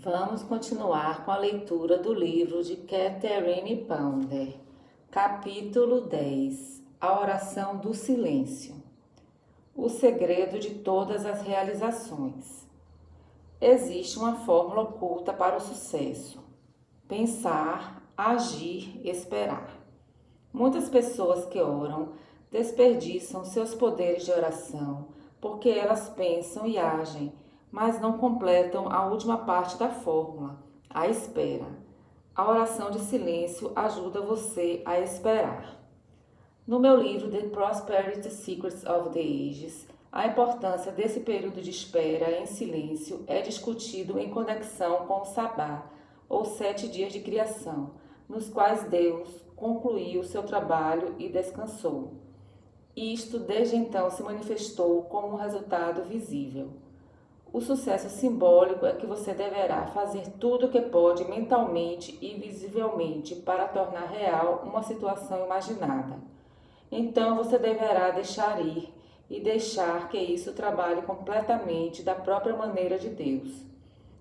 Vamos continuar com a leitura do livro de Catherine Ponder, capítulo 10, A Oração do Silêncio. O segredo de todas as realizações. Existe uma fórmula oculta para o sucesso: pensar, agir, esperar. Muitas pessoas que oram desperdiçam seus poderes de oração porque elas pensam e agem, mas não completam a última parte da fórmula, a espera. A oração de silêncio ajuda você a esperar. No meu livro The Prosperity Secrets of the Ages, a importância desse período de espera em silêncio é discutido em conexão com o Sabá, ou 7 dias de criação, nos quais Deus concluiu seu trabalho e descansou. Isto desde então se manifestou como um resultado visível. O sucesso simbólico é que você deverá fazer tudo o que pode mentalmente e visivelmente para tornar real uma situação imaginada. Então você deverá deixar ir e deixar que isso trabalhe completamente da própria maneira de Deus.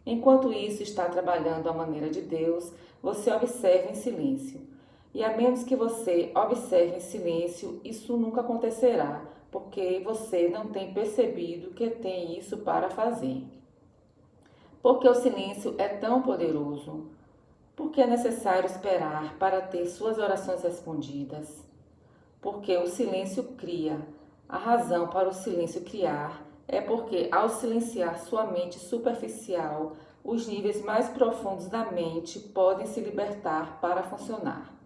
Enquanto isso está trabalhando à maneira de Deus, você observa em silêncio. E a menos que você observe em silêncio, isso nunca acontecerá, porque você não tem percebido que tem isso para fazer. Porque o silêncio é tão poderoso? Porque é necessário esperar para ter suas orações respondidas? Porque o silêncio cria. A razão para o silêncio criar é porque, ao silenciar sua mente superficial, os níveis mais profundos da mente podem se libertar para funcionar.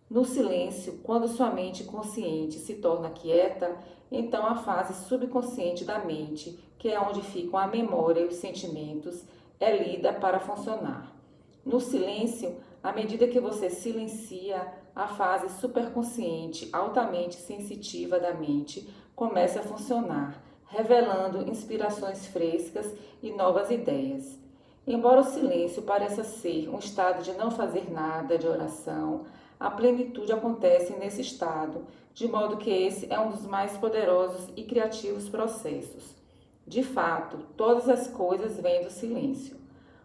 No silêncio, quando sua mente consciente se torna quieta, então a fase subconsciente da mente, que é onde ficam a memória e os sentimentos, é lida para funcionar. No silêncio, à medida que você silencia, a fase superconsciente, altamente sensitiva da mente, começa a funcionar, revelando inspirações frescas e novas ideias. Embora o silêncio pareça ser um estado de não fazer nada de oração, a plenitude acontece nesse estado, de modo que esse é um dos mais poderosos e criativos processos. De fato, todas as coisas vêm do silêncio.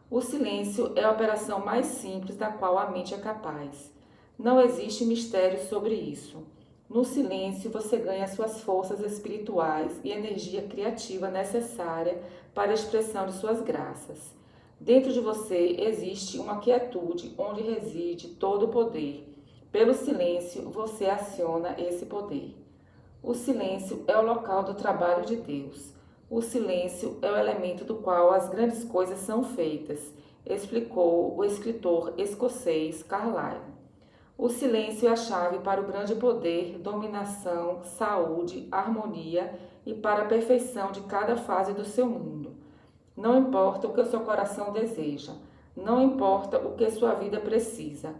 O silêncio é a operação mais simples da qual a mente é capaz. Não existe mistério sobre isso. No silêncio, você ganha suas forças espirituais e energia criativa necessária para a expressão de suas graças. Dentro de você existe uma quietude onde reside todo o poder. Pelo silêncio, você aciona esse poder. O silêncio é o local do trabalho de Deus. O silêncio é o elemento do qual as grandes coisas são feitas, explicou o escritor escocês Carlyle. O silêncio é a chave para o grande poder, dominação, saúde, harmonia e para a perfeição de cada fase do seu mundo. Não importa o que o seu coração deseja, não importa o que sua vida precisa,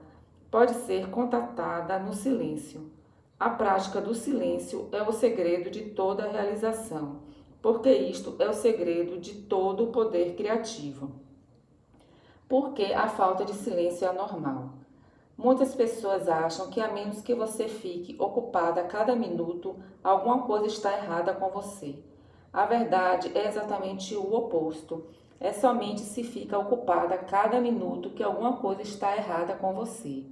pode ser contatada no silêncio. A prática do silêncio é o segredo de toda realização, porque isto é o segredo de todo o poder criativo. Porque a falta de silêncio é anormal. Muitas pessoas acham que a menos que você fique ocupada a cada minuto, alguma coisa está errada com você. A verdade é exatamente o oposto. É somente se fica ocupada a cada minuto que alguma coisa está errada com você.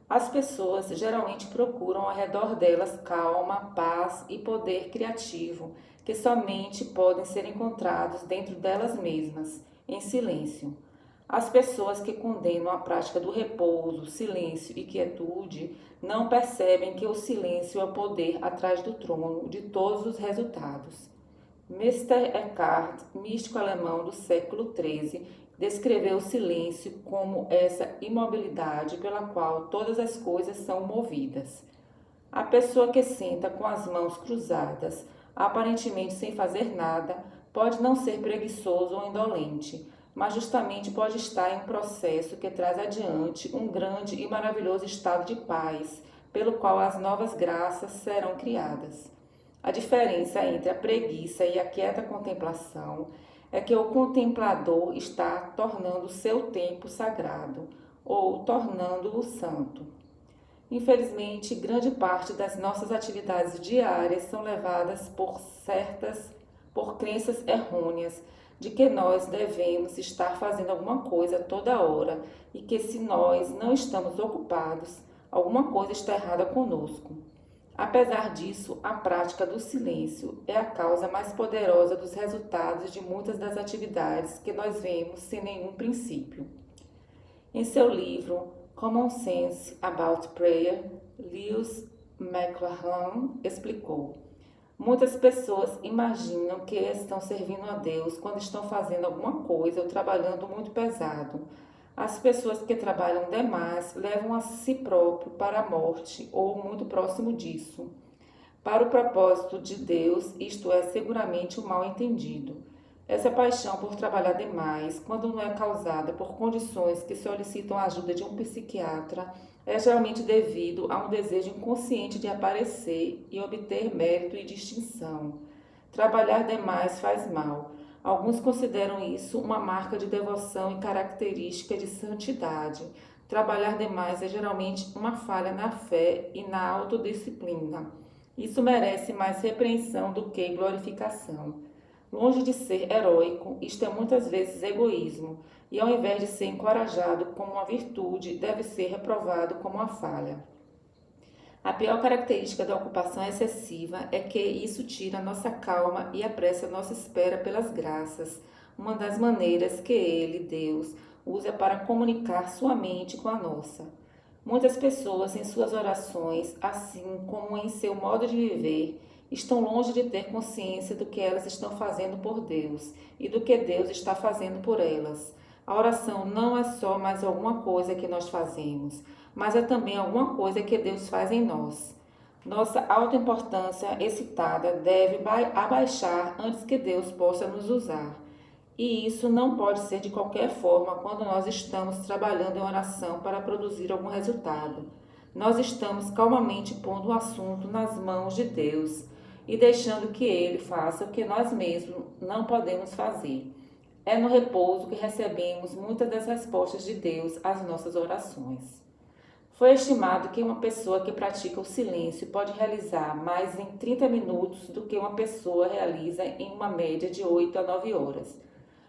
As pessoas geralmente procuram ao redor delas calma, paz e poder criativo, que somente podem ser encontrados dentro delas mesmas, em silêncio. As pessoas que condenam a prática do repouso, silêncio e quietude não percebem que o silêncio é o poder atrás do trono de todos os resultados. Meister Eckhart, místico alemão do século XIII, descreveu o silêncio como essa imobilidade pela qual todas as coisas são movidas. A pessoa que senta com as mãos cruzadas, aparentemente sem fazer nada, pode não ser preguiçoso ou indolente, mas justamente pode estar em um processo que traz adiante um grande e maravilhoso estado de paz, pelo qual as novas graças serão criadas. A diferença entre a preguiça e a quieta contemplação é que o contemplador está tornando o seu tempo sagrado, ou tornando-o santo. Infelizmente, grande parte das nossas atividades diárias são levadas por crenças errôneas, de que nós devemos estar fazendo alguma coisa toda hora e que se nós não estamos ocupados, alguma coisa está errada conosco. Apesar disso, a prática do silêncio é a causa mais poderosa dos resultados de muitas das atividades que nós vemos sem nenhum princípio. Em seu livro Common Sense About Prayer, Lewis McLaren explicou: muitas pessoas imaginam que estão servindo a Deus quando estão fazendo alguma coisa ou trabalhando muito pesado. As pessoas que trabalham demais levam a si próprio para a morte ou muito próximo disso. Para o propósito de Deus, isto é seguramente um mal entendido. Essa paixão por trabalhar demais, quando não é causada por condições que solicitam a ajuda de um psiquiatra, é geralmente devido a um desejo inconsciente de aparecer e obter mérito e distinção. Trabalhar demais faz mal. Alguns consideram isso uma marca de devoção e característica de santidade. Trabalhar demais é geralmente uma falha na fé e na autodisciplina. Isso merece mais repreensão do que glorificação. Longe de ser heróico, isto é muitas vezes egoísmo, e ao invés de ser encorajado como uma virtude, deve ser reprovado como uma falha. A pior característica da ocupação excessiva é que isso tira nossa calma e apressa nossa espera pelas graças, uma das maneiras que Ele, Deus, usa para comunicar sua mente com a nossa. Muitas pessoas, em suas orações, assim como em seu modo de viver, estão longe de ter consciência do que elas estão fazendo por Deus e do que Deus está fazendo por elas. A oração não é só mais alguma coisa que nós fazemos, mas é também alguma coisa que Deus faz em nós. Nossa autoimportância excitada deve abaixar antes que Deus possa nos usar. E isso não pode ser de qualquer forma quando nós estamos trabalhando em oração para produzir algum resultado. Nós estamos calmamente pondo o assunto nas mãos de Deus e deixando que Ele faça o que nós mesmos não podemos fazer. É no repouso que recebemos muitas das respostas de Deus às nossas orações. Foi estimado que uma pessoa que pratica o silêncio pode realizar mais em 30 minutos do que uma pessoa realiza em uma média de 8 a 9 horas.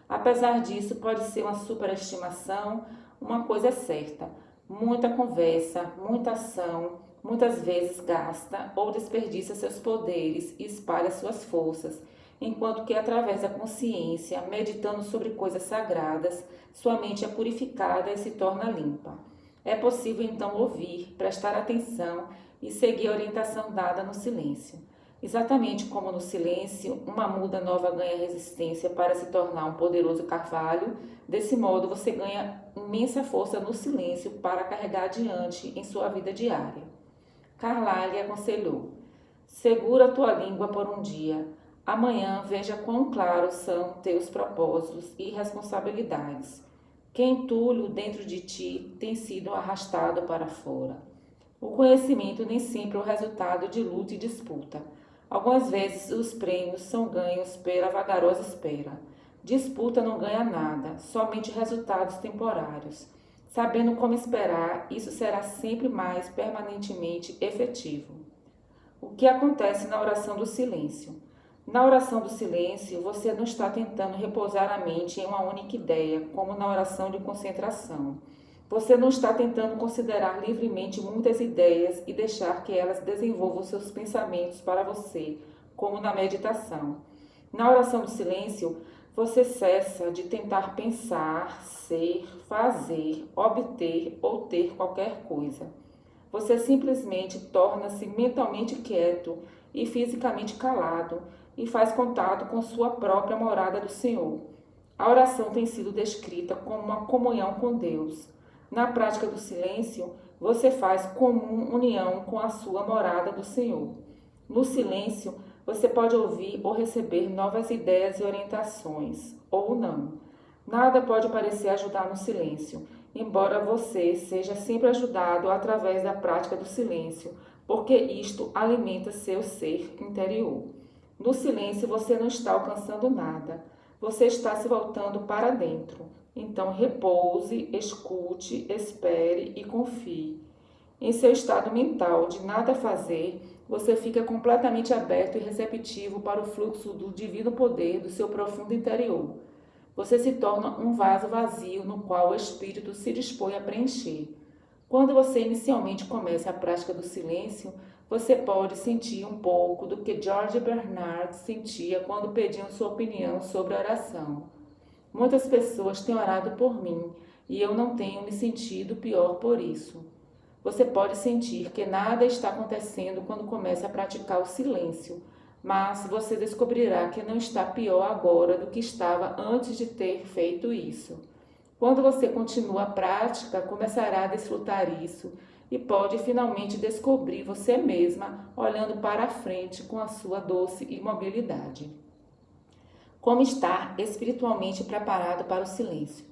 Apesar disso, pode ser uma superestimação, uma coisa é certa. Muita conversa, muita ação, muitas vezes gasta ou desperdiça seus poderes e espalha suas forças, enquanto que através da consciência, meditando sobre coisas sagradas, sua mente é purificada e se torna limpa. É possível então ouvir, prestar atenção e seguir a orientação dada no silêncio. Exatamente como no silêncio, uma muda nova ganha resistência para se tornar um poderoso carvalho, desse modo você ganha imensa força no silêncio para carregar adiante em sua vida diária. Carlyle aconselhou: segura tua língua por um dia. Amanhã veja quão claros são teus propósitos e responsabilidades. Que entulho dentro de ti tem sido arrastado para fora. O conhecimento nem sempre é o resultado de luta e disputa. Algumas vezes os prêmios são ganhos pela vagarosa espera. Disputa não ganha nada, somente resultados temporários. Sabendo como esperar, isso será sempre mais permanentemente efetivo. O que acontece na oração do silêncio? Na oração do silêncio, você não está tentando repousar a mente em uma única ideia, como na oração de concentração. Você não está tentando considerar livremente muitas ideias e deixar que elas desenvolvam seus pensamentos para você, como na meditação. Na oração do silêncio, você cessa de tentar pensar, ser, fazer, obter ou ter qualquer coisa. Você simplesmente torna-se mentalmente quieto e fisicamente calado e faz contato com sua própria morada do Senhor. A oração tem sido descrita como uma comunhão com Deus. Na prática do silêncio, você faz comum união com a sua morada do Senhor. No silêncio, você pode ouvir ou receber novas ideias e orientações, ou não. Nada pode parecer ajudar no silêncio, embora você seja sempre ajudado através da prática do silêncio, porque isto alimenta seu ser interior. No silêncio, você não está alcançando nada. Você está se voltando para dentro. Então, repouse, escute, espere e confie. Em seu estado mental de nada fazer, você fica completamente aberto e receptivo para o fluxo do divino poder do seu profundo interior. Você se torna um vaso vazio no qual o espírito se dispõe a preencher. Quando você inicialmente começa a prática do silêncio, você pode sentir um pouco do que George Bernard sentia quando pediam sua opinião sobre a oração. Muitas pessoas têm orado por mim e eu não tenho me sentido pior por isso. Você pode sentir que nada está acontecendo quando começa a praticar o silêncio, mas você descobrirá que não está pior agora do que estava antes de ter feito isso. Quando você continua a prática, começará a desfrutar isso e pode finalmente descobrir você mesma olhando para a frente com a sua doce imobilidade. Como estar espiritualmente preparado para o silêncio?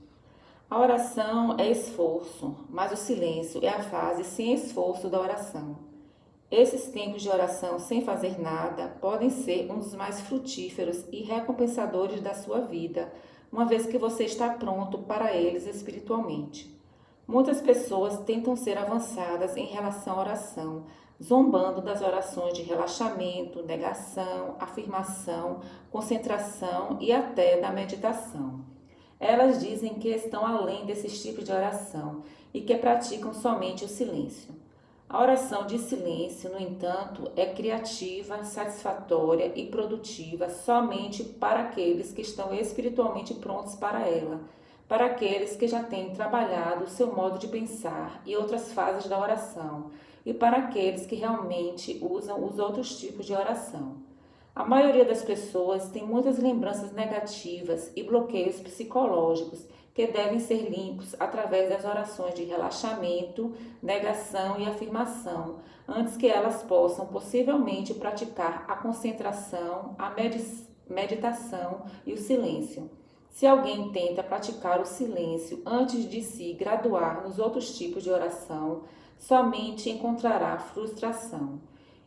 A oração é esforço, mas o silêncio é a fase sem esforço da oração. Esses tempos de oração sem fazer nada podem ser um dos mais frutíferos e recompensadores da sua vida, uma vez que você está pronto para eles espiritualmente. Muitas pessoas tentam ser avançadas em relação à oração, zombando das orações de relaxamento, negação, afirmação, concentração e até da meditação. Elas dizem que estão além desses tipos de oração e que praticam somente o silêncio. A oração de silêncio, no entanto, é criativa, satisfatória e produtiva somente para aqueles que estão espiritualmente prontos para ela, para aqueles que já têm trabalhado o seu modo de pensar e outras fases da oração, e para aqueles que realmente usam os outros tipos de oração. A maioria das pessoas tem muitas lembranças negativas e bloqueios psicológicos que devem ser limpos através das orações de relaxamento, negação e afirmação, antes que elas possam possivelmente praticar a concentração, a meditação e o silêncio. Se alguém tenta praticar o silêncio antes de se graduar nos outros tipos de oração, somente encontrará frustração.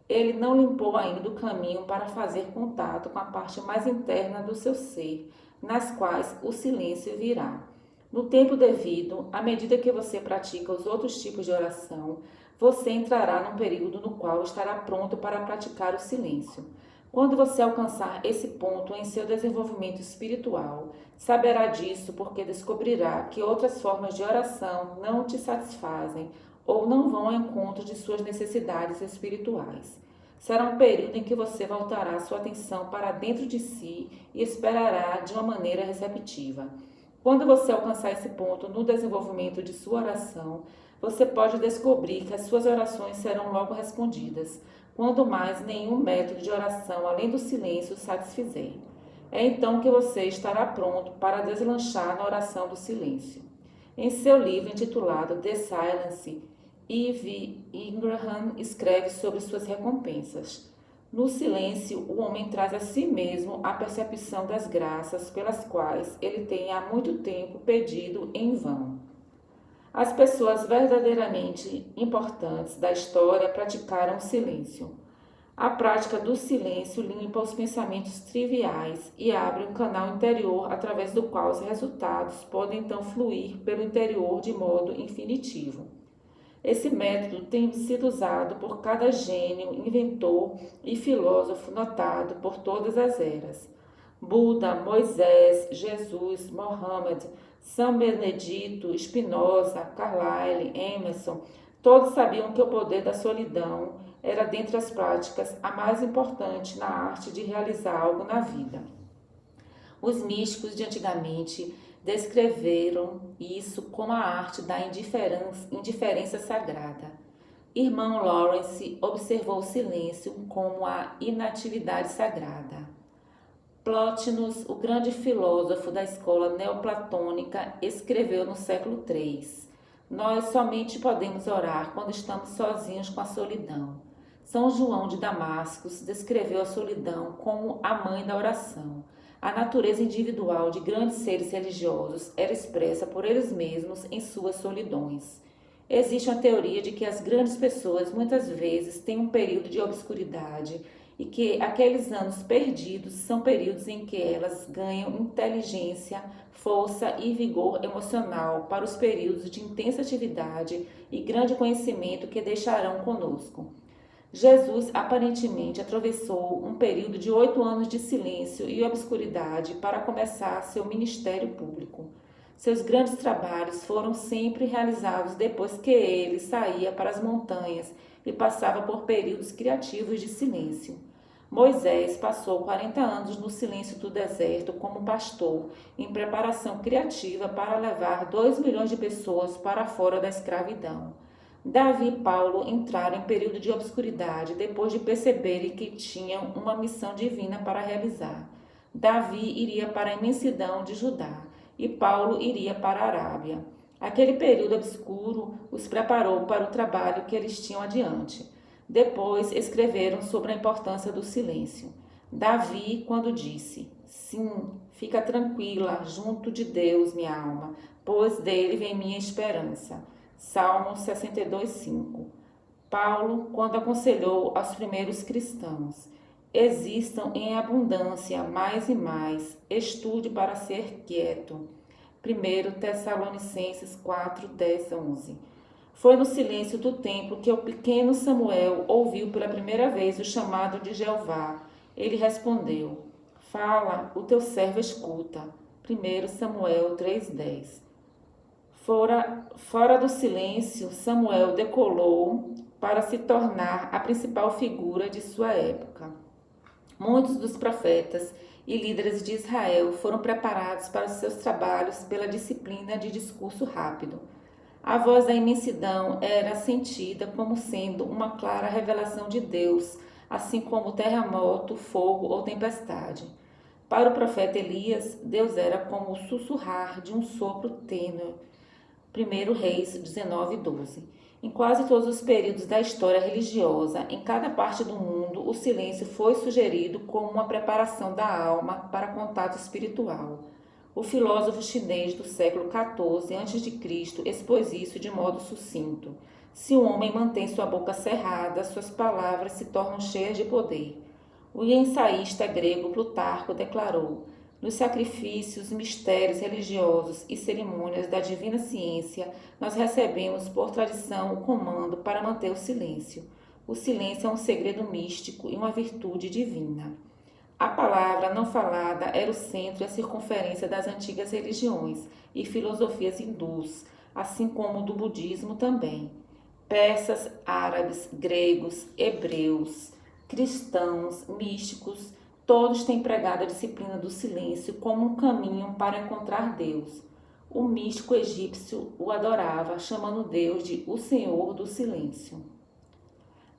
Ele não limpou ainda o caminho para fazer contato com a parte mais interna do seu ser, nas quais o silêncio virá. No tempo devido, à medida que você pratica os outros tipos de oração, você entrará num período no qual estará pronto para praticar o silêncio. Quando você alcançar esse ponto em seu desenvolvimento espiritual, saberá disso porque descobrirá que outras formas de oração não te satisfazem ou não vão ao encontro de suas necessidades espirituais. Será um período em que você voltará sua atenção para dentro de si e esperará de uma maneira receptiva. Quando você alcançar esse ponto no desenvolvimento de sua oração, você pode descobrir que as suas orações serão logo respondidas, quando mais nenhum método de oração além do silêncio o satisfizer. É então que você estará pronto para deslanchar na oração do silêncio. Em seu livro intitulado The Silence, E.V. Ingraham escreve sobre suas recompensas. No silêncio, o homem traz a si mesmo a percepção das graças pelas quais ele tem há muito tempo pedido em vão. As pessoas verdadeiramente importantes da história praticaram o silêncio. A prática do silêncio limpa os pensamentos triviais e abre um canal interior através do qual os resultados podem então fluir pelo interior de modo infinitivo. Esse método tem sido usado por cada gênio, inventor e filósofo notado por todas as eras. Buda, Moisés, Jesus, Mohammed, São Benedito, Spinoza, Carlyle, Emerson, todos sabiam que o poder da solidão era, dentre as práticas, a mais importante na arte de realizar algo na vida. Os místicos de antigamente descreveram isso como a arte da indiferença sagrada. Irmão Lawrence observou o silêncio como a inatividade sagrada. Plotinus, o grande filósofo da escola neoplatônica, escreveu no século III: nós somente podemos orar quando estamos sozinhos com a solidão. São João de Damasco descreveu a solidão como a mãe da oração. A natureza individual de grandes seres religiosos era expressa por eles mesmos em suas solidões. Existe uma teoria de que as grandes pessoas muitas vezes têm um período de obscuridade e que aqueles anos perdidos são períodos em que elas ganham inteligência, força e vigor emocional para os períodos de intensa atividade e grande conhecimento que deixarão conosco. Jesus aparentemente atravessou um período de 8 anos de silêncio e obscuridade para começar seu ministério público. Seus grandes trabalhos foram sempre realizados depois que ele saía para as montanhas e passava por períodos criativos de silêncio. Moisés passou 40 anos no silêncio do deserto como pastor, em preparação criativa para levar 2 milhões de pessoas para fora da escravidão. Davi e Paulo entraram em período de obscuridade depois de perceberem que tinham uma missão divina para realizar. Davi iria para a imensidão de Judá e Paulo iria para a Arábia. Aquele período obscuro os preparou para o trabalho que eles tinham adiante. Depois escreveram sobre a importância do silêncio. Davi, quando disse: Sim, fica tranquila, junto de Deus, minha alma, pois dele vem minha esperança. Salmo 62:5. Paulo, quando aconselhou aos primeiros cristãos: Existam em abundância mais e mais, estude para ser quieto. 1 Tessalonicenses 4:10-11. Foi no silêncio do templo que o pequeno Samuel ouviu pela primeira vez o chamado de Jeová. Ele respondeu: Fala, o teu servo escuta. 1 Samuel 3:10. Fora do silêncio, Samuel decolou para se tornar a principal figura de sua época. Muitos dos profetas e líderes de Israel foram preparados para os seus trabalhos pela disciplina de discurso rápido. A voz da imensidão era sentida como sendo uma clara revelação de Deus, assim como terremoto, fogo ou tempestade. Para o profeta Elias, Deus era como o sussurrar de um sopro tênue. 1 Reis 19:12. Em quase todos os períodos da história religiosa, em cada parte do mundo, o silêncio foi sugerido como uma preparação da alma para contato espiritual. O filósofo chinês do século XIV a.C. expôs isso de modo sucinto. Se o homem mantém sua boca cerrada, suas palavras se tornam cheias de poder. O ensaísta grego Plutarco declarou: nos sacrifícios, mistérios religiosos e cerimônias da divina ciência, nós recebemos por tradição o comando para manter o silêncio. O silêncio é um segredo místico e uma virtude divina. A palavra não falada era o centro e a circunferência das antigas religiões e filosofias hindus, assim como do budismo também. Persas, árabes, gregos, hebreus, cristãos, místicos, todos têm pregado a disciplina do silêncio como um caminho para encontrar Deus. O místico egípcio o adorava, chamando Deus de o Senhor do Silêncio.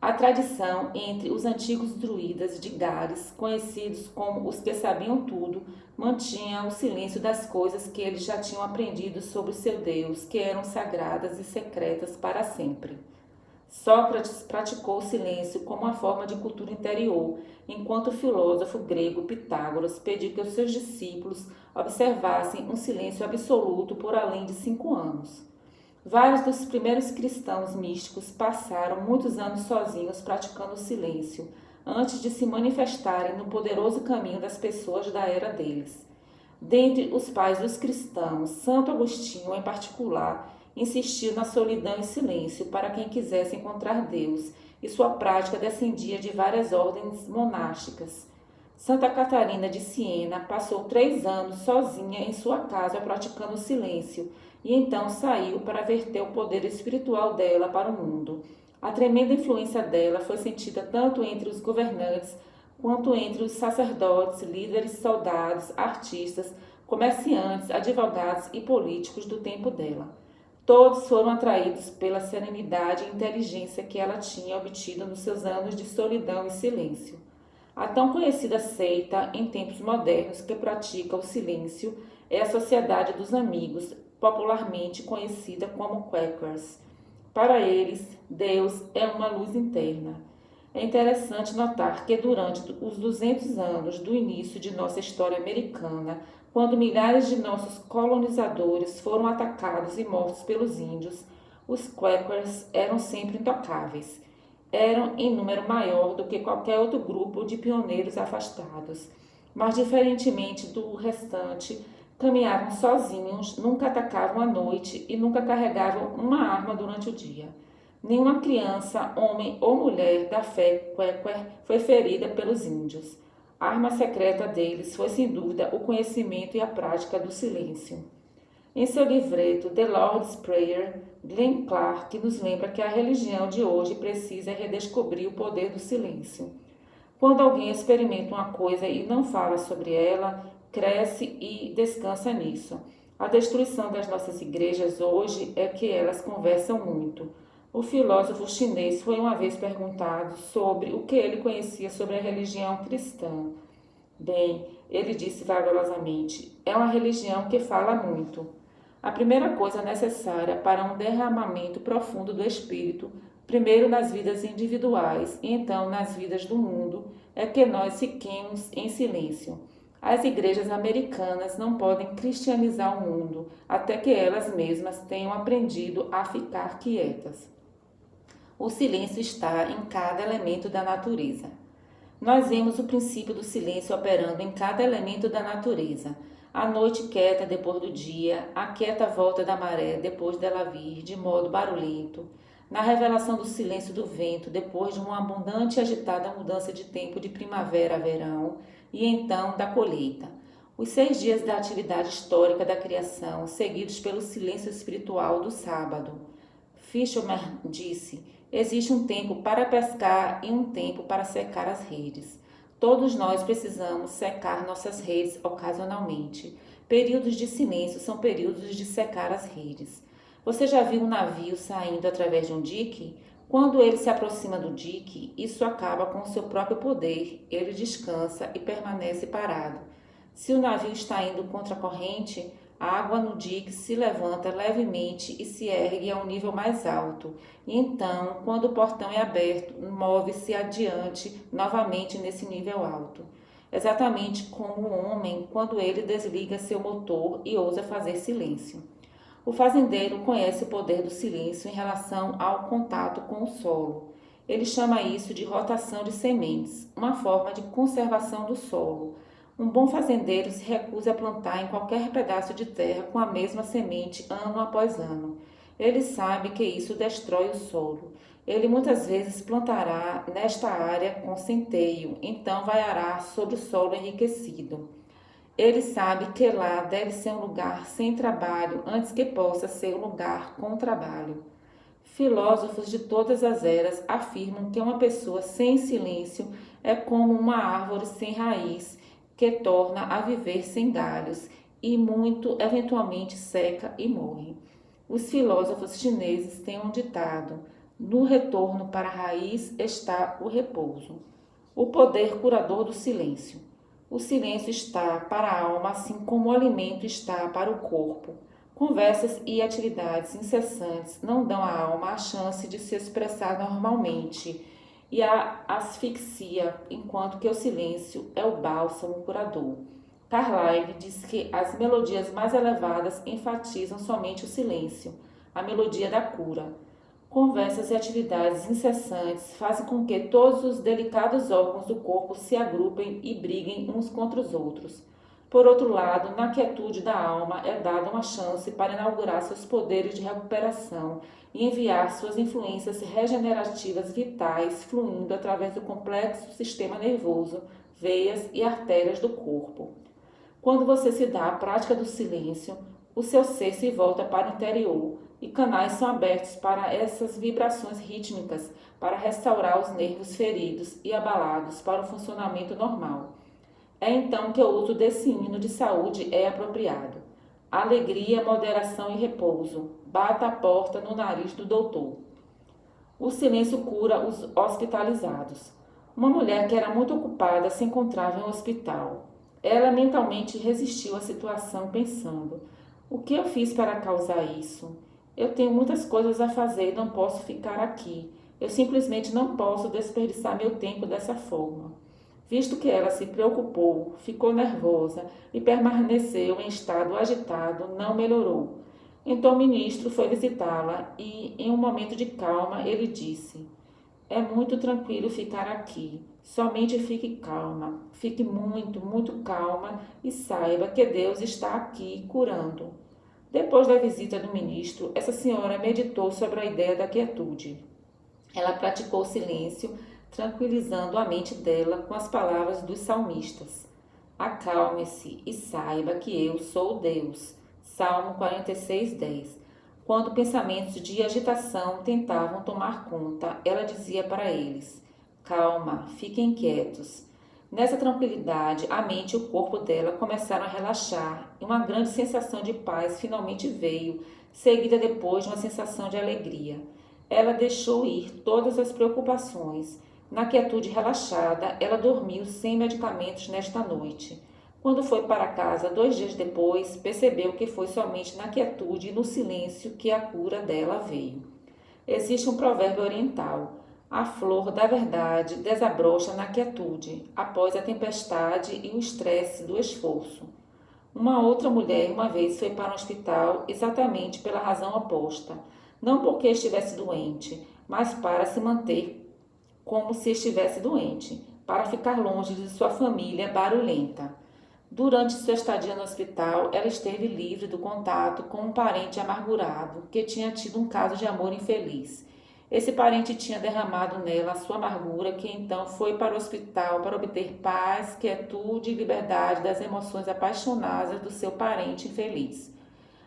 A tradição entre os antigos druidas de Gales, conhecidos como os que sabiam tudo, mantinha o silêncio das coisas que eles já tinham aprendido sobre seu Deus, que eram sagradas e secretas para sempre. Sócrates praticou o silêncio como uma forma de cultura interior, enquanto o filósofo grego Pitágoras pediu que os seus discípulos observassem um silêncio absoluto por além de 5 anos. Vários dos primeiros cristãos místicos passaram muitos anos sozinhos praticando o silêncio, antes de se manifestarem no poderoso caminho das pessoas da era deles. Dentre os pais dos cristãos, Santo Agostinho, em particular, insistiu na solidão e silêncio para quem quisesse encontrar Deus, e sua prática descendia de várias ordens monásticas. Santa Catarina de Siena passou 3 anos sozinha em sua casa praticando o silêncio, e então saiu para verter o poder espiritual dela para o mundo. A tremenda influência dela foi sentida tanto entre os governantes quanto entre os sacerdotes, líderes, soldados, artistas, comerciantes, advogados e políticos do tempo dela. Todos foram atraídos pela serenidade e inteligência que ela tinha obtido nos seus anos de solidão e silêncio. A tão conhecida seita em tempos modernos que pratica o silêncio é a Sociedade dos Amigos, popularmente conhecida como Quakers. Para eles, Deus é uma luz interna. É interessante notar que durante os 200 anos do início de nossa história americana, quando milhares de nossos colonizadores foram atacados e mortos pelos índios, os Quakers eram sempre intocáveis. Eram em número maior do que qualquer outro grupo de pioneiros afastados, mas diferentemente do restante, caminhavam sozinhos, nunca atacavam à noite e nunca carregavam uma arma durante o dia. Nenhuma criança, homem ou mulher da fé Quaker foi ferida pelos índios. A arma secreta deles foi, sem dúvida, o conhecimento e a prática do silêncio. Em seu livreto The Lord's Prayer, Glenn Clark nos lembra que a religião de hoje precisa redescobrir o poder do silêncio. Quando alguém experimenta uma coisa e não fala sobre ela, cresce e descansa nisso. A destruição das nossas igrejas hoje é que elas conversam muito. O filósofo chinês foi uma vez perguntado sobre o que ele conhecia sobre a religião cristã. Bem, ele disse vagarosamente, é uma religião que fala muito. A primeira coisa necessária para um derramamento profundo do Espírito, primeiro nas vidas individuais e então nas vidas do mundo, é que nós fiquemos em silêncio. As igrejas americanas não podem cristianizar o mundo até que elas mesmas tenham aprendido a ficar quietas. O silêncio está em cada elemento da natureza. Nós vemos o princípio do silêncio operando em cada elemento da natureza. A noite quieta depois do dia, a quieta volta da maré depois dela vir de modo barulhento, na revelação do silêncio do vento depois de uma abundante e agitada mudança de tempo de primavera a verão e então da colheita. Os 6 dias da atividade histórica da criação, seguidos pelo silêncio espiritual do sábado. Fisherman disse, existe um tempo para pescar e um tempo para secar as redes. Todos nós precisamos secar nossas redes ocasionalmente. Períodos de silêncio são períodos de secar as redes. Você já viu um navio saindo através de um dique? Quando ele se aproxima do dique, isso acaba com o seu próprio poder. Ele descansa e permanece parado. Se o navio está indo contra a corrente, a água no dique se levanta levemente e se ergue a um nível mais alto. E então, quando o portão é aberto, move-se adiante novamente nesse nível alto. Exatamente como o homem quando ele desliga seu motor e ousa fazer silêncio. O fazendeiro conhece o poder do silêncio em relação ao contato com o solo. Ele chama isso de rotação de sementes, uma forma de conservação do solo. Um bom fazendeiro se recusa a plantar em qualquer pedaço de terra com a mesma semente ano após ano. Ele sabe que isso destrói o solo. Ele muitas vezes plantará nesta área com centeio, então vai arar sobre o solo enriquecido. Ele sabe que lá deve ser um lugar sem trabalho antes que possa ser um lugar com trabalho. Filósofos de todas as eras afirmam que uma pessoa sem silêncio é como uma árvore sem raiz, que torna a viver sem galhos e muito eventualmente seca e morre. Os filósofos chineses têm um ditado: no retorno para a raiz está o repouso. O poder curador do silêncio. O silêncio está para a alma assim como o alimento está para o corpo. Conversas e atividades incessantes não dão à alma a chance de se expressar normalmente e a asfixia, enquanto que o silêncio é o bálsamo curador. Carlyle diz que as melodias mais elevadas enfatizam somente o silêncio, a melodia da cura. Conversas e atividades incessantes fazem com que todos os delicados órgãos do corpo se agrupem e briguem uns contra os outros. Por outro lado, na quietude da alma é dada uma chance para inaugurar seus poderes de recuperação e enviar suas influências regenerativas vitais fluindo através do complexo sistema nervoso, veias e artérias do corpo. Quando você se dá à prática do silêncio, o seu ser se volta para o interior e canais são abertos para essas vibrações rítmicas para restaurar os nervos feridos e abalados para o funcionamento normal. É então que o uso desse hino de saúde é apropriado. Alegria, moderação e repouso. Bata a porta no nariz do doutor. O silêncio cura os hospitalizados. Uma mulher que era muito ocupada se encontrava em um hospital. Ela mentalmente resistiu à situação pensando: o que eu fiz para causar isso? Eu tenho muitas coisas a fazer e não posso ficar aqui. Eu simplesmente não posso desperdiçar meu tempo dessa forma. Visto que ela se preocupou, ficou nervosa e permaneceu em estado agitado, não melhorou. Então o ministro foi visitá-la e, em um momento de calma, ele disse: é muito tranquilo ficar aqui. Somente fique calma, fique muito, muito calma e saiba que Deus está aqui curando. Depois da visita do ministro, essa senhora meditou sobre a ideia da quietude. Ela praticou o silêncio, tranquilizando a mente dela com as palavras dos salmistas. Acalme-se e saiba que eu sou Deus. Salmo 46:10. Quando pensamentos de agitação tentavam tomar conta, ela dizia para eles: calma, fiquem quietos. Nessa tranquilidade, a mente e o corpo dela começaram a relaxar e uma grande sensação de paz finalmente veio, seguida depois de uma sensação de alegria. Ela deixou ir todas as preocupações. Na quietude relaxada, ela dormiu sem medicamentos nesta noite. Quando foi para casa 2 dias depois, percebeu que foi somente na quietude e no silêncio que a cura dela veio. Existe um provérbio oriental: a flor da verdade desabrocha na quietude, após a tempestade e o estresse do esforço. Uma outra mulher uma vez foi para um hospital exatamente pela razão oposta, não porque estivesse doente, mas para se manter como se estivesse doente, para ficar longe de sua família barulhenta. Durante sua estadia no hospital, ela esteve livre do contato com um parente amargurado que tinha tido um caso de amor infeliz. Esse parente tinha derramado nela a sua amargura, que então foi para o hospital para obter paz, quietude e liberdade das emoções apaixonadas do seu parente infeliz.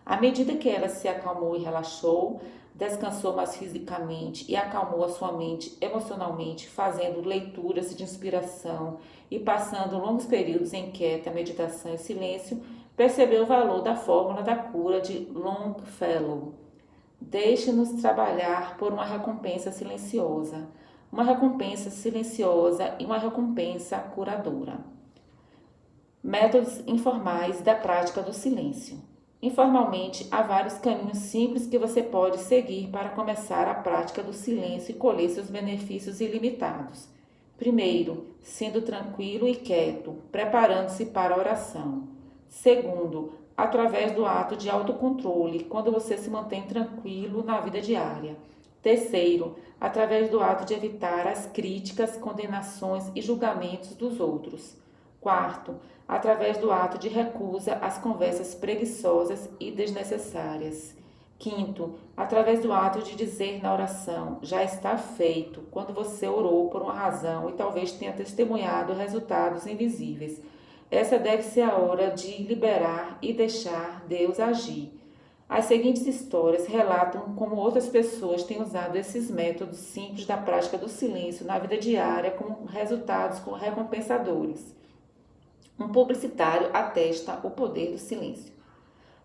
À medida que ela se acalmou e relaxou, descansou mais fisicamente e acalmou a sua mente emocionalmente, fazendo leituras de inspiração e passando longos períodos em quieta meditação e silêncio, percebeu o valor da fórmula da cura de Longfellow. Deixe-nos trabalhar por uma recompensa silenciosa e uma recompensa curadora. Métodos informais da prática do silêncio. Informalmente, há vários caminhos simples que você pode seguir para começar a prática do silêncio e colher seus benefícios ilimitados. Primeiro, sendo tranquilo e quieto, preparando-se para a oração. Segundo, através do ato de autocontrole, quando você se mantém tranquilo na vida diária. Terceiro, através do ato de evitar as críticas, condenações e julgamentos dos outros. Quarto, através do ato de recusa às conversas preguiçosas e desnecessárias. Quinto, através do ato de dizer na oração, já está feito, quando você orou por uma razão e talvez tenha testemunhado resultados invisíveis. Essa deve ser a hora de liberar e deixar Deus agir. As seguintes histórias relatam como outras pessoas têm usado esses métodos simples da prática do silêncio na vida diária com resultados recompensadores. Um publicitário atesta o poder do silêncio.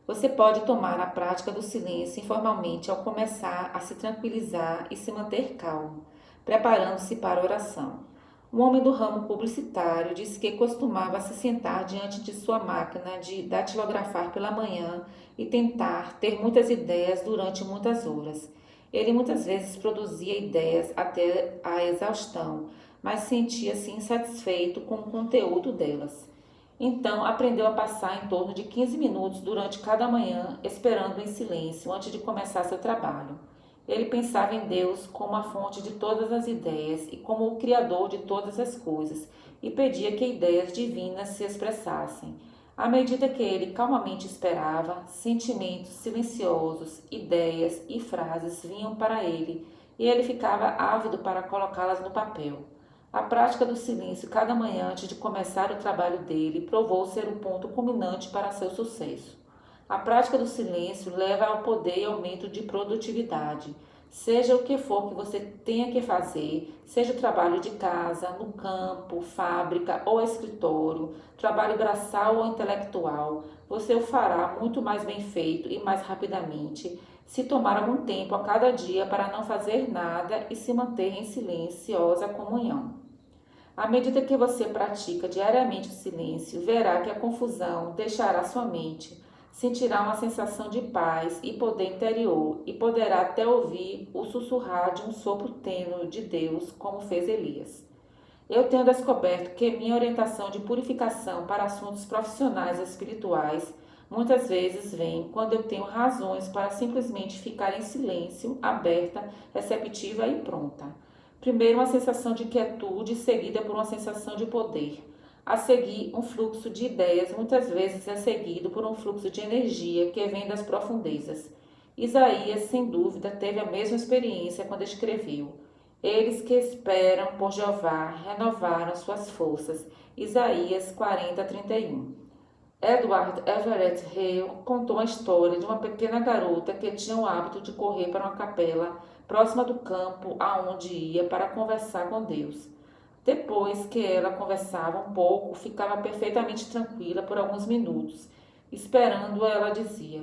Você pode tomar a prática do silêncio informalmente ao começar a se tranquilizar e se manter calmo, preparando-se para a oração. Um homem do ramo publicitário disse que costumava se sentar diante de sua máquina de datilografar pela manhã e tentar ter muitas ideias durante muitas horas. Ele muitas vezes produzia ideias até a exaustão, mas sentia-se insatisfeito com o conteúdo delas. Então, aprendeu a passar em torno de 15 minutos durante cada manhã, esperando em silêncio antes de começar seu trabalho. Ele pensava em Deus como a fonte de todas as ideias e como o Criador de todas as coisas, e pedia que ideias divinas se expressassem. À medida que ele calmamente esperava, sentimentos silenciosos, ideias e frases vinham para ele, e ele ficava ávido para colocá-las no papel. A prática do silêncio cada manhã antes de começar o trabalho dele provou ser o ponto culminante para seu sucesso. A prática do silêncio leva ao poder e aumento de produtividade. Seja o que for que você tenha que fazer, seja o trabalho de casa, no campo, fábrica ou escritório, trabalho braçal ou intelectual, você o fará muito mais bem feito e mais rapidamente se tomar algum tempo a cada dia para não fazer nada e se manter em silenciosa comunhão. À medida que você pratica diariamente o silêncio, verá que a confusão deixará sua mente, sentirá uma sensação de paz e poder interior e poderá até ouvir o sussurrar de um sopro tênue de Deus, como fez Elias. Eu tenho descoberto que minha orientação de purificação para assuntos profissionais e espirituais muitas vezes vem quando eu tenho razões para simplesmente ficar em silêncio, aberta, receptiva e pronta. Primeiro, uma sensação de quietude, seguida por uma sensação de poder. A seguir, um fluxo de ideias muitas vezes é seguido por um fluxo de energia que vem das profundezas. Isaías, sem dúvida, teve a mesma experiência quando escreveu: Eles que esperam por Jeová renovaram suas forças. Isaías 40:31. Edward Everett Hale contou a história de uma pequena garota que tinha o hábito de correr para uma capela próxima do campo aonde ia para conversar com Deus. Depois que ela conversava um pouco, ficava perfeitamente tranquila por alguns minutos. Esperando, ela dizia,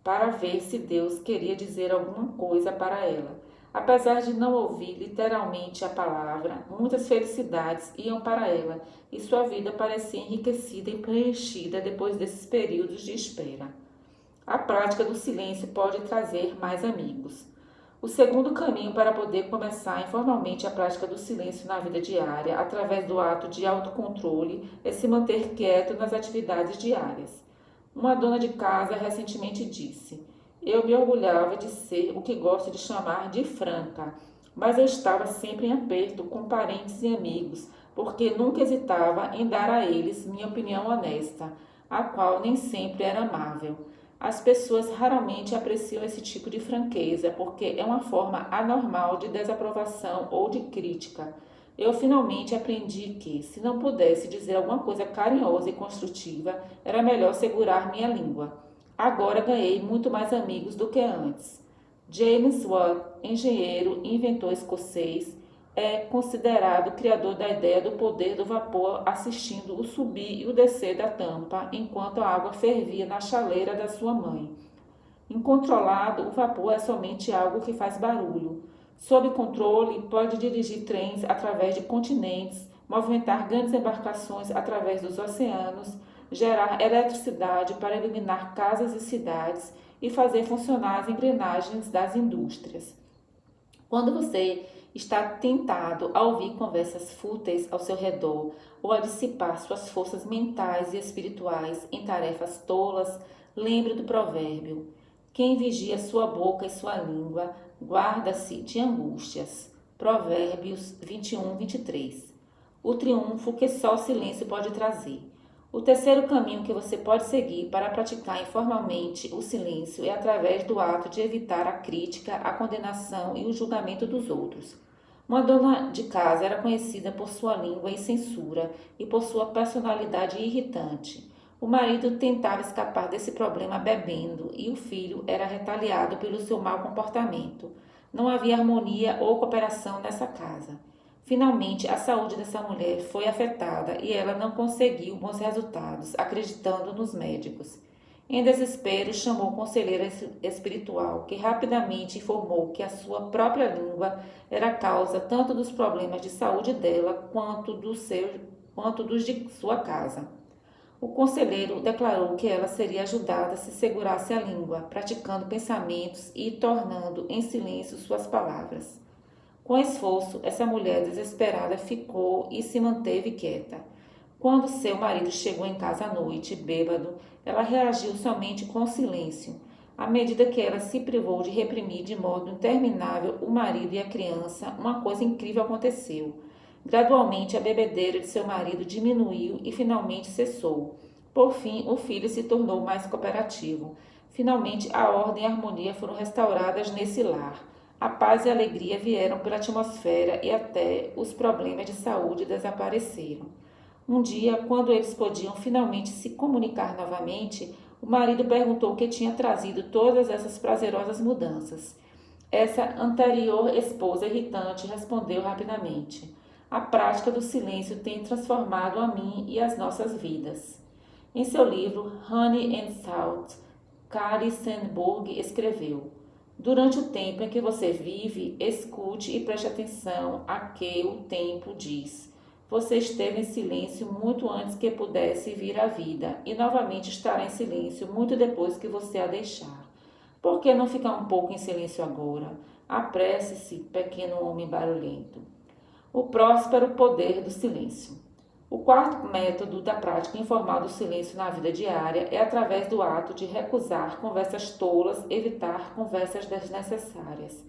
para ver se Deus queria dizer alguma coisa para ela. Apesar de não ouvir literalmente a palavra, muitas felicidades iam para ela e sua vida parecia enriquecida e preenchida depois desses períodos de espera. A prática do silêncio pode trazer mais amigos. O segundo caminho para poder começar informalmente a prática do silêncio na vida diária, através do ato de autocontrole, é se manter quieto nas atividades diárias. Uma dona de casa recentemente disse: eu me orgulhava de ser o que gosto de chamar de franca, mas eu estava sempre em aperto com parentes e amigos, porque nunca hesitava em dar a eles minha opinião honesta, a qual nem sempre era amável. As pessoas raramente apreciam esse tipo de franqueza, porque é uma forma anormal de desaprovação ou de crítica. Eu finalmente aprendi que, se não pudesse dizer alguma coisa carinhosa e construtiva, era melhor segurar minha língua. Agora ganhei muito mais amigos do que antes. James Watt, engenheiro e inventor escocês, é considerado o criador da ideia do poder do vapor assistindo o subir e o descer da tampa enquanto a água fervia na chaleira da sua mãe. Incontrolado, o vapor é somente algo que faz barulho. Sob controle, pode dirigir trens através de continentes, movimentar grandes embarcações através dos oceanos, gerar eletricidade para iluminar casas e cidades e fazer funcionar as engrenagens das indústrias. Quando você está tentado a ouvir conversas fúteis ao seu redor ou a dissipar suas forças mentais e espirituais em tarefas tolas, lembre do provérbio: quem vigia sua boca e sua língua, guarda-se de angústias. Provérbios 21:23. O triunfo que só o silêncio pode trazer. O terceiro caminho que você pode seguir para praticar informalmente o silêncio é através do ato de evitar a crítica, a condenação e o julgamento dos outros. Uma dona de casa era conhecida por sua língua e censura e por sua personalidade irritante. O marido tentava escapar desse problema bebendo e o filho era retaliado pelo seu mau comportamento. Não havia harmonia ou cooperação nessa casa. Finalmente, a saúde dessa mulher foi afetada e ela não conseguiu bons resultados, acreditando nos médicos. Em desespero, chamou o conselheiro espiritual, que rapidamente informou que a sua própria língua era a causa tanto dos problemas de saúde dela quanto dos de sua casa. O conselheiro declarou que ela seria ajudada se segurasse a língua, praticando pensamentos e tornando em silêncio suas palavras. Com esforço, essa mulher desesperada ficou e se manteve quieta. Quando seu marido chegou em casa à noite, bêbado, ela reagiu somente com silêncio. À medida que ela se privou de reprimir de modo interminável o marido e a criança, uma coisa incrível aconteceu. Gradualmente, a bebedeira de seu marido diminuiu e finalmente cessou. Por fim, o filho se tornou mais cooperativo. Finalmente, a ordem e a harmonia foram restauradas nesse lar. A paz e a alegria vieram pela atmosfera e até os problemas de saúde desapareceram. Um dia, quando eles podiam finalmente se comunicar novamente, o marido perguntou o que tinha trazido todas essas prazerosas mudanças. Essa anterior esposa irritante respondeu rapidamente: a prática do silêncio tem transformado a mim e as nossas vidas. Em seu livro Honey and Salt, Cary Sandburg escreveu: durante o tempo em que você vive, escute e preste atenção a que o tempo diz. Você esteve em silêncio muito antes que pudesse vir a vida e novamente estará em silêncio muito depois que você a deixar. Por que não ficar um pouco em silêncio agora? Apresse-se, pequeno homem barulhento. O próspero poder do silêncio. O quarto método da prática informal do silêncio na vida diária é através do ato de recusar conversas tolas, evitar conversas desnecessárias.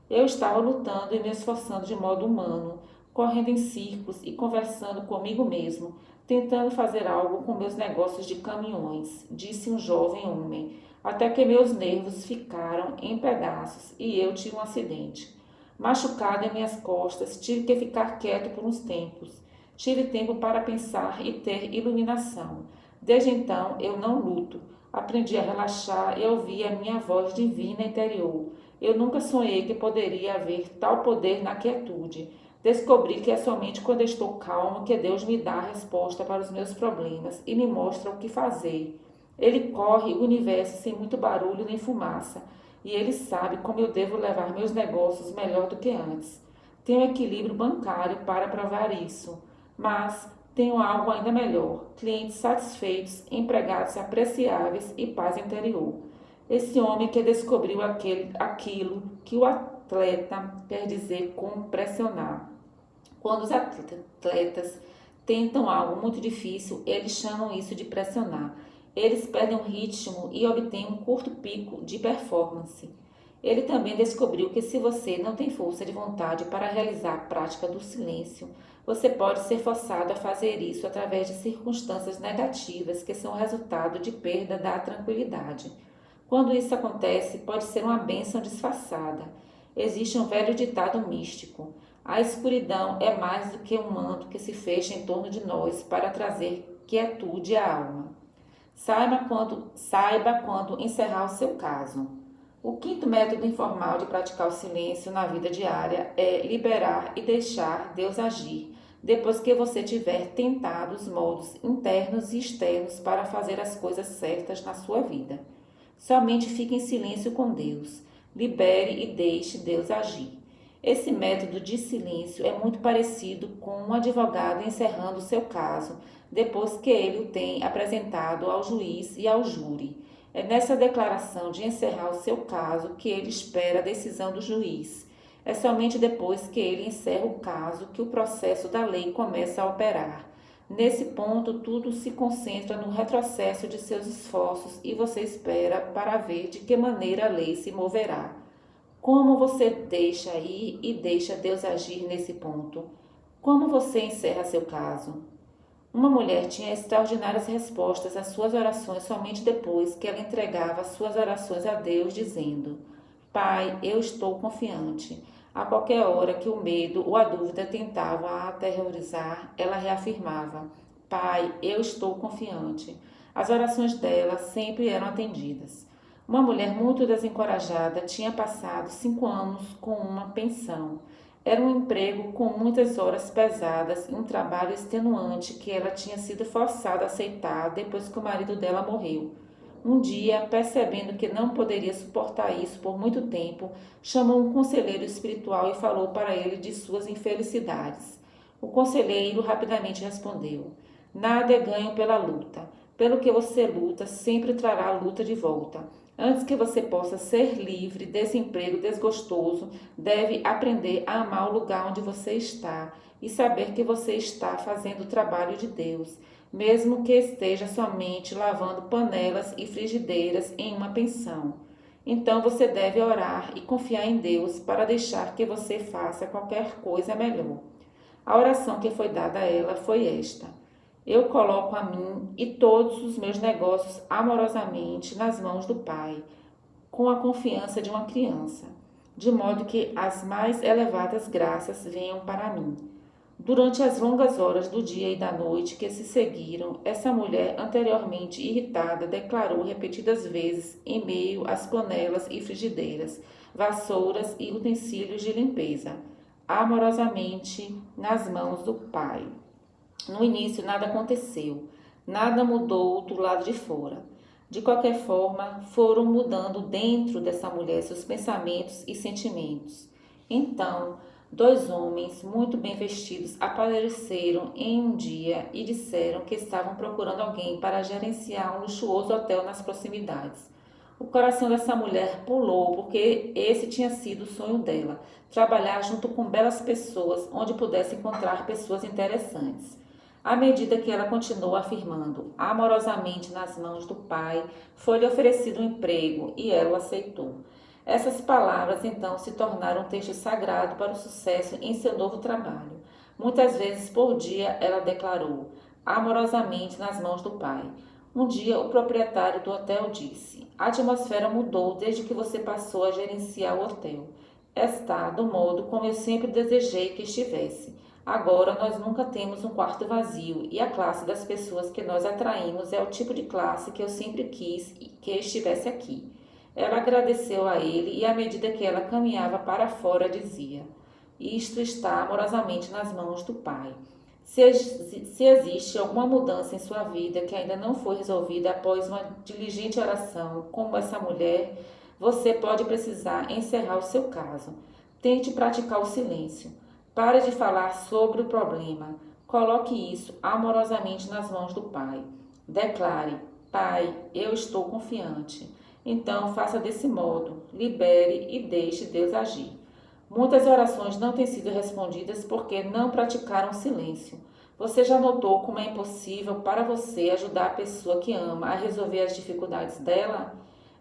Eu estava lutando e me esforçando de modo humano, correndo em círculos e conversando comigo mesmo, tentando fazer algo com meus negócios de caminhões, disse um jovem homem, até que meus nervos ficaram em pedaços e eu tive um acidente. Machucado em minhas costas, tive que ficar quieto por uns tempos. Tive tempo para pensar e ter iluminação. Desde então, eu não luto. Aprendi a relaxar e ouvir a minha voz divina interior. Eu nunca sonhei que poderia haver tal poder na quietude. Descobri que é somente quando estou calmo que Deus me dá a resposta para os meus problemas e me mostra o que fazer. Ele corre o universo sem muito barulho nem fumaça, e ele sabe como eu devo levar meus negócios melhor do que antes. Tenho equilíbrio bancário para provar isso, mas tenho algo ainda melhor: clientes satisfeitos, empregados apreciáveis e paz interior. Esse homem que descobriu aquilo que o atleta quer dizer com pressionar. Quando os atletas tentam algo muito difícil, eles chamam isso de pressionar. Eles perdem o ritmo e obtêm um curto pico de performance. Ele também descobriu que se você não tem força de vontade para realizar a prática do silêncio, você pode ser forçado a fazer isso através de circunstâncias negativas que são resultado de perda da tranquilidade. Quando isso acontece, pode ser uma bênção disfarçada. Existe um velho ditado místico: a escuridão é mais do que um manto que se fecha em torno de nós para trazer quietude à alma. Saiba quando encerrar o seu caso. O quinto método informal de praticar o silêncio na vida diária é liberar e deixar Deus agir, depois que você tiver tentado os modos internos e externos para fazer as coisas certas na sua vida. Somente fique em silêncio com Deus. Libere e deixe Deus agir. Esse método de silêncio é muito parecido com um advogado encerrando o seu caso, depois que ele o tem apresentado ao juiz e ao júri. É nessa declaração de encerrar o seu caso que ele espera a decisão do juiz. É somente depois que ele encerra o caso que o processo da lei começa a operar. Nesse ponto, tudo se concentra no retrocesso de seus esforços e você espera para ver de que maneira a lei se moverá. Como você deixa ir e deixa Deus agir nesse ponto? Como você encerra seu caso? Uma mulher tinha extraordinárias respostas às suas orações somente depois que ela entregava suas orações a Deus, dizendo: Pai, eu estou confiante. A qualquer hora que o medo ou a dúvida tentavam a aterrorizar, ela reafirmava: Pai, eu estou confiante. As orações dela sempre eram atendidas. Uma mulher muito desencorajada tinha passado 5 anos com uma pensão. Era um emprego com muitas horas pesadas e um trabalho extenuante que ela tinha sido forçada a aceitar depois que o marido dela morreu. Um dia, percebendo que não poderia suportar isso por muito tempo, chamou um conselheiro espiritual e falou para ele de suas infelicidades. O conselheiro rapidamente respondeu: Nada é ganho pela luta. Pelo que você luta, sempre trará a luta de volta. Antes que você possa ser livre desse emprego desgostoso, deve aprender a amar o lugar onde você está e saber que você está fazendo o trabalho de Deus, mesmo que esteja somente lavando panelas e frigideiras em uma pensão. Então você deve orar e confiar em Deus para deixar que você faça qualquer coisa melhor. A oração que foi dada a ela foi esta: Eu coloco a mim e todos os meus negócios amorosamente nas mãos do Pai, com a confiança de uma criança, de modo que as mais elevadas graças venham para mim. Durante as longas horas do dia e da noite que se seguiram, essa mulher, anteriormente irritada, declarou repetidas vezes, em meio às panelas e frigideiras, vassouras e utensílios de limpeza, amorosamente nas mãos do Pai. No início nada aconteceu, nada mudou do lado de fora. De qualquer forma, foram mudando dentro dessa mulher seus pensamentos e sentimentos. Então, 2 homens muito bem vestidos apareceram em um dia e disseram que estavam procurando alguém para gerenciar um luxuoso hotel nas proximidades. O coração dessa mulher pulou, porque esse tinha sido o sonho dela: trabalhar junto com belas pessoas, onde pudesse encontrar pessoas interessantes. À medida que ela continuou afirmando, amorosamente nas mãos do Pai, foi-lhe oferecido um emprego e ela o aceitou. Essas palavras então se tornaram um texto sagrado para o sucesso em seu novo trabalho. Muitas vezes por dia ela declarou, amorosamente nas mãos do Pai. Um dia o proprietário do hotel disse: A atmosfera mudou desde que você passou a gerenciar o hotel. está do modo como eu sempre desejei que estivesse. Agora nós nunca temos um quarto vazio e a classe das pessoas que nós atraímos é o tipo de classe que eu sempre quis que estivesse aqui. Ela agradeceu a ele e à medida que ela caminhava para fora dizia: Isto está amorosamente nas mãos do Pai. Se existe alguma mudança em sua vida que ainda não foi resolvida após uma diligente oração, como essa mulher, você pode precisar encerrar o seu caso. Tente praticar o silêncio. Pare de falar sobre o problema. Coloque isso amorosamente nas mãos do Pai. Declare: Pai, eu estou confiante. Então faça desse modo. Libere e deixe Deus agir. Muitas orações não têm sido respondidas porque não praticaram silêncio. Você já notou como é impossível para você ajudar a pessoa que ama a resolver as dificuldades dela?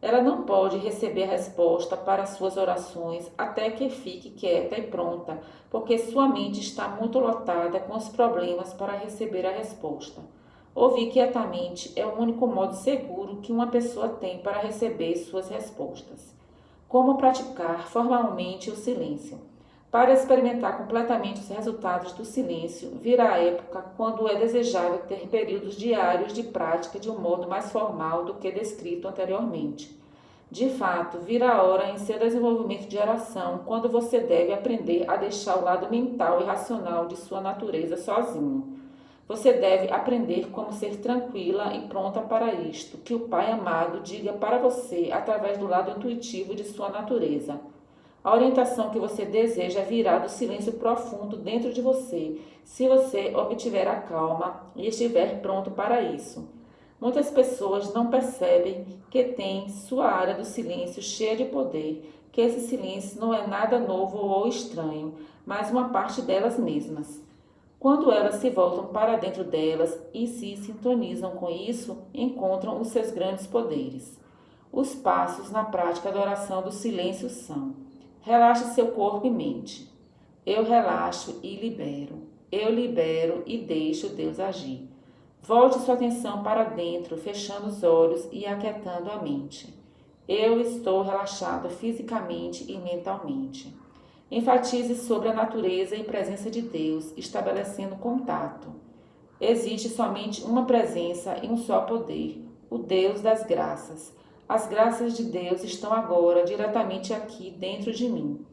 Ela não pode receber a resposta para suas orações até que fique quieta e pronta, porque sua mente está muito lotada com os problemas para receber a resposta. Ouvir quietamente é o único modo seguro que uma pessoa tem para receber suas respostas. Como praticar formalmente o silêncio? Para experimentar completamente os resultados do silêncio, virá a época quando é desejável ter períodos diários de prática de um modo mais formal do que descrito anteriormente. De fato, virá a hora em seu desenvolvimento de oração, quando você deve aprender a deixar o lado mental e racional de sua natureza sozinho. Você deve aprender como ser tranquila e pronta para isto, que o Pai amado diga para você através do lado intuitivo de sua natureza. A orientação que você deseja virá do silêncio profundo dentro de você, se você obtiver a calma e estiver pronto para isso. Muitas pessoas não percebem que têm sua área do silêncio cheia de poder, que esse silêncio não é nada novo ou estranho, mas uma parte delas mesmas. Quando elas se voltam para dentro delas e se sintonizam com isso, encontram os seus grandes poderes. Os passos na prática da oração do silêncio são: relaxe seu corpo e mente. Eu relaxo e libero. Eu libero e deixo Deus agir. Volte sua atenção para dentro, fechando os olhos e aquietando a mente. Eu estou relaxado fisicamente e mentalmente. Enfatize sobre a natureza e presença de Deus, estabelecendo contato. Existe somente uma presença e um só poder, o Deus das graças. As graças de Deus estão agora diretamente aqui dentro de mim.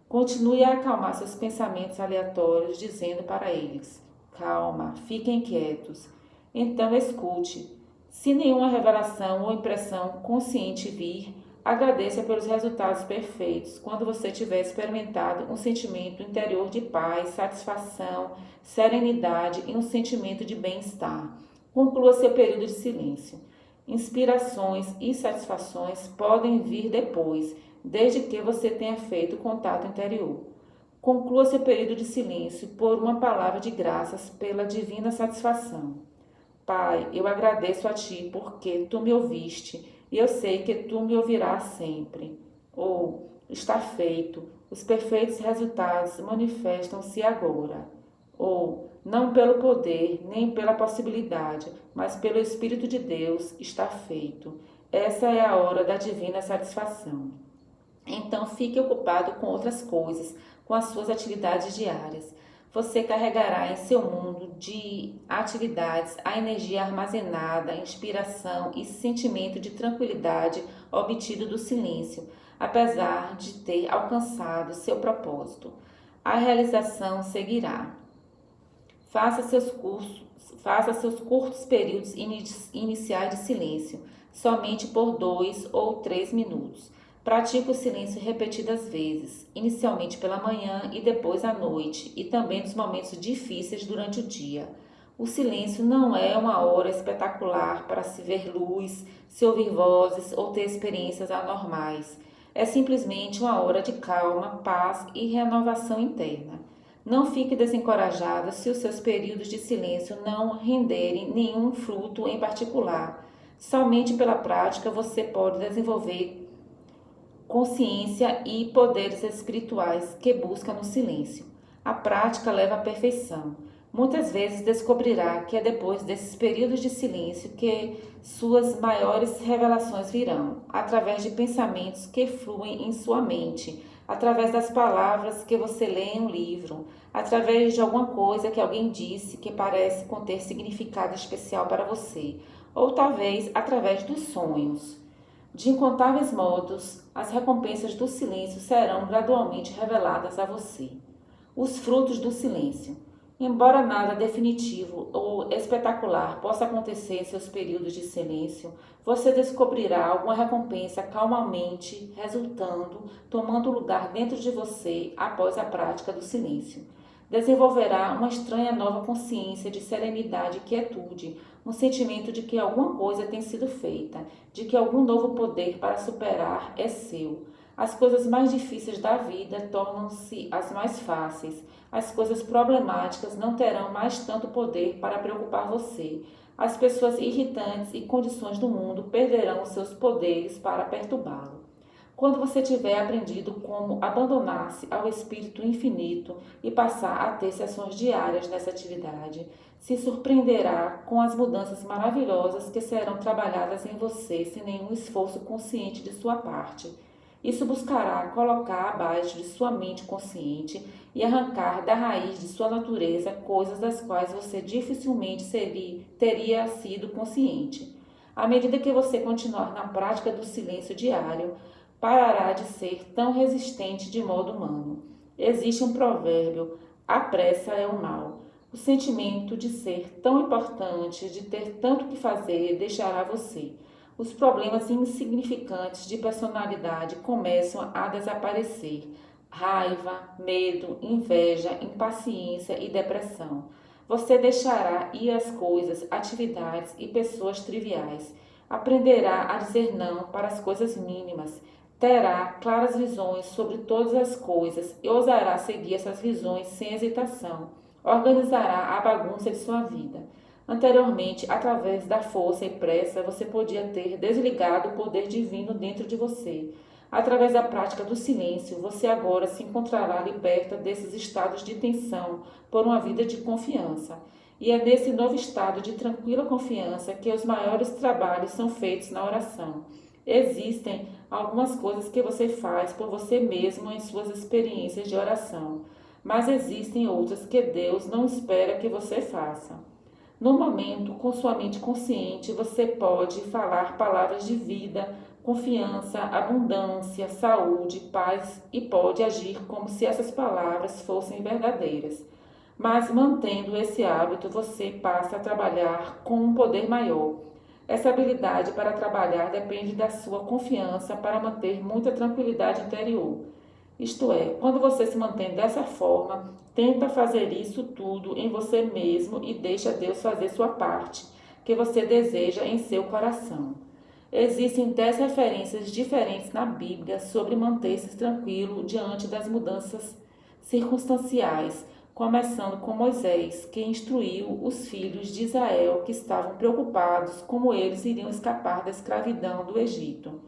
Continue a acalmar seus pensamentos aleatórios, dizendo para eles: calma, fiquem quietos. Então escute. Se nenhuma revelação ou impressão consciente vir, agradeça pelos resultados perfeitos quando você tiver experimentado um sentimento interior de paz, satisfação, serenidade e um sentimento de bem-estar. Conclua seu período de silêncio. Inspirações e satisfações podem vir depois, desde que você tenha feito o contato interior. Conclua seu período de silêncio por uma palavra de graças pela divina satisfação. Pai, eu agradeço a Ti porque Tu me ouviste e eu sei que Tu me ouvirás sempre. Ou, está feito, os perfeitos resultados manifestam-se agora. Ou, não pelo poder, nem pela possibilidade, mas pelo Espírito de Deus, está feito. Essa é a hora da divina satisfação. Então fique ocupado com outras coisas, com as suas atividades diárias. Você carregará em seu mundo de atividades a energia armazenada, a inspiração e sentimento de tranquilidade obtido do silêncio, apesar de ter alcançado seu propósito. A realização seguirá. Faça seus curtos períodos iniciais de silêncio, somente por 2 ou 3 minutos. Pratique o silêncio repetidas vezes, inicialmente pela manhã e depois à noite, e também nos momentos difíceis durante o dia. O silêncio não é uma hora espetacular para se ver luz, se ouvir vozes ou ter experiências anormais. É simplesmente uma hora de calma, paz e renovação interna. Não fique desencorajada se os seus períodos de silêncio não renderem nenhum fruto em particular. Somente pela prática você pode desenvolver consciência e poderes espirituais que busca no silêncio. A prática leva à perfeição. Muitas vezes descobrirá que é depois desses períodos de silêncio que suas maiores revelações virão, através de pensamentos que fluem em sua mente, através das palavras que você lê em um livro, através de alguma coisa que alguém disse que parece conter significado especial para você, ou talvez através dos sonhos. De incontáveis modos, as recompensas do silêncio serão gradualmente reveladas a você. Os frutos do silêncio. Embora nada definitivo ou espetacular possa acontecer em seus períodos de silêncio, você descobrirá alguma recompensa calmamente tomando lugar dentro de você após a prática do silêncio. Desenvolverá uma estranha nova consciência de serenidade e quietude, um sentimento de que alguma coisa tem sido feita, de que algum novo poder para superar é seu. As coisas mais difíceis da vida tornam-se as mais fáceis. As coisas problemáticas não terão mais tanto poder para preocupar você. As pessoas irritantes e condições do mundo perderão seus poderes para perturbá-lo. Quando você tiver aprendido como abandonar-se ao Espírito Infinito e passar a ter sessões diárias nessa atividade, se surpreenderá com as mudanças maravilhosas que serão trabalhadas em você sem nenhum esforço consciente de sua parte. Isso buscará colocar abaixo de sua mente consciente e arrancar da raiz de sua natureza coisas das quais você dificilmente teria sido consciente. À medida que você continuar na prática do silêncio diário, parará de ser tão resistente de modo humano. Existe um provérbio: a pressa é o mal. O sentimento de ser tão importante, de ter tanto que fazer, deixará você. Os problemas insignificantes de personalidade começam a desaparecer. Raiva, medo, inveja, impaciência e depressão. Você deixará ir as coisas, atividades e pessoas triviais. Aprenderá a dizer não para as coisas mínimas. Terá claras visões sobre todas as coisas e ousará seguir essas visões sem hesitação. Organizará a bagunça de sua vida. Anteriormente, através da força e pressa, você podia ter desligado o poder divino dentro de você. Através da prática do silêncio, você agora se encontrará liberta desses estados de tensão por uma vida de confiança. E é nesse novo estado de tranquila confiança que os maiores trabalhos são feitos na oração. Existem algumas coisas que você faz por você mesmo em suas experiências de oração, mas existem outras que Deus não espera que você faça. No momento, com sua mente consciente, você pode falar palavras de vida, confiança, abundância, saúde, paz e pode agir como se essas palavras fossem verdadeiras. Mas mantendo esse hábito, você passa a trabalhar com um poder maior. Essa habilidade para trabalhar depende da sua confiança para manter muita tranquilidade interior. Isto é, quando você se mantém dessa forma, tenta fazer isso tudo em você mesmo e deixa Deus fazer sua parte, que você deseja em seu coração. Existem 10 referências diferentes na Bíblia sobre manter-se tranquilo diante das mudanças circunstanciais, começando com Moisés, que instruiu os filhos de Israel que estavam preocupados como eles iriam escapar da escravidão do Egito.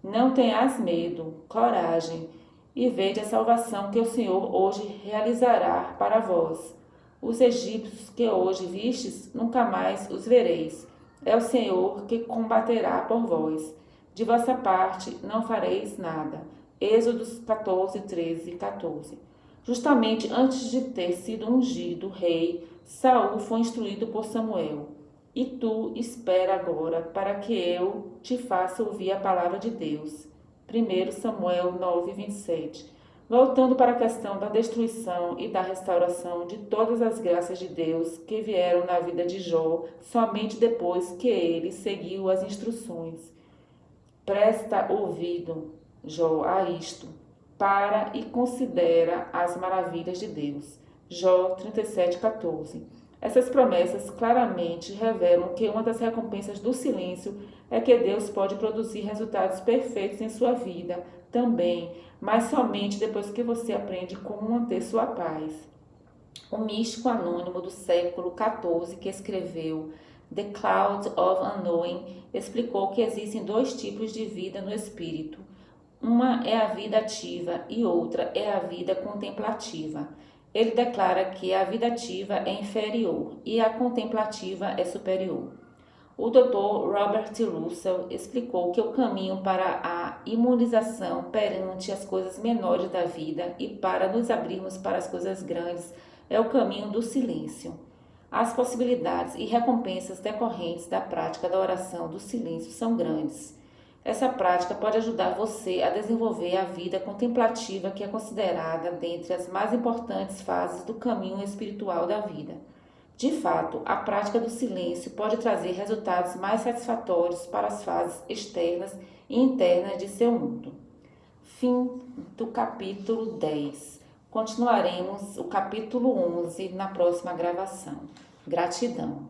Não tenhas medo, coragem, e vede a salvação que o Senhor hoje realizará para vós. Os egípcios que hoje vistes, nunca mais os vereis. É o Senhor que combaterá por vós. De vossa parte não fareis nada. Êxodos 14, 13 e 14. Justamente antes de ter sido ungido rei, Saul foi instruído por Samuel. E tu espera agora para que eu te faça ouvir a palavra de Deus. 1 Samuel 9, 27. Voltando para a questão da destruição e da restauração de todas as graças de Deus que vieram na vida de Jó, somente depois que ele seguiu as instruções. Presta ouvido, Jó, a isto, para e considera as maravilhas de Deus. Jó 37, 14. Essas promessas claramente revelam que uma das recompensas do silêncio é que Deus pode produzir resultados perfeitos em sua vida também, mas somente depois que você aprende como manter sua paz. O místico anônimo do século XIV que escreveu The Cloud of Unknowing explicou que existem 2 tipos de vida no espírito. Uma é a vida ativa e outra é a vida contemplativa. Ele declara que a vida ativa é inferior e a contemplativa é superior. O Dr. Robert Russell explicou que o caminho para a imunização perante as coisas menores da vida e para nos abrirmos para as coisas grandes é o caminho do silêncio. As possibilidades e recompensas decorrentes da prática da oração do silêncio são grandes. Essa prática pode ajudar você a desenvolver a vida contemplativa que é considerada dentre as mais importantes fases do caminho espiritual da vida. De fato, a prática do silêncio pode trazer resultados mais satisfatórios para as fases externas e internas de seu mundo. Fim do capítulo 10. Continuaremos o capítulo 11 na próxima gravação. Gratidão.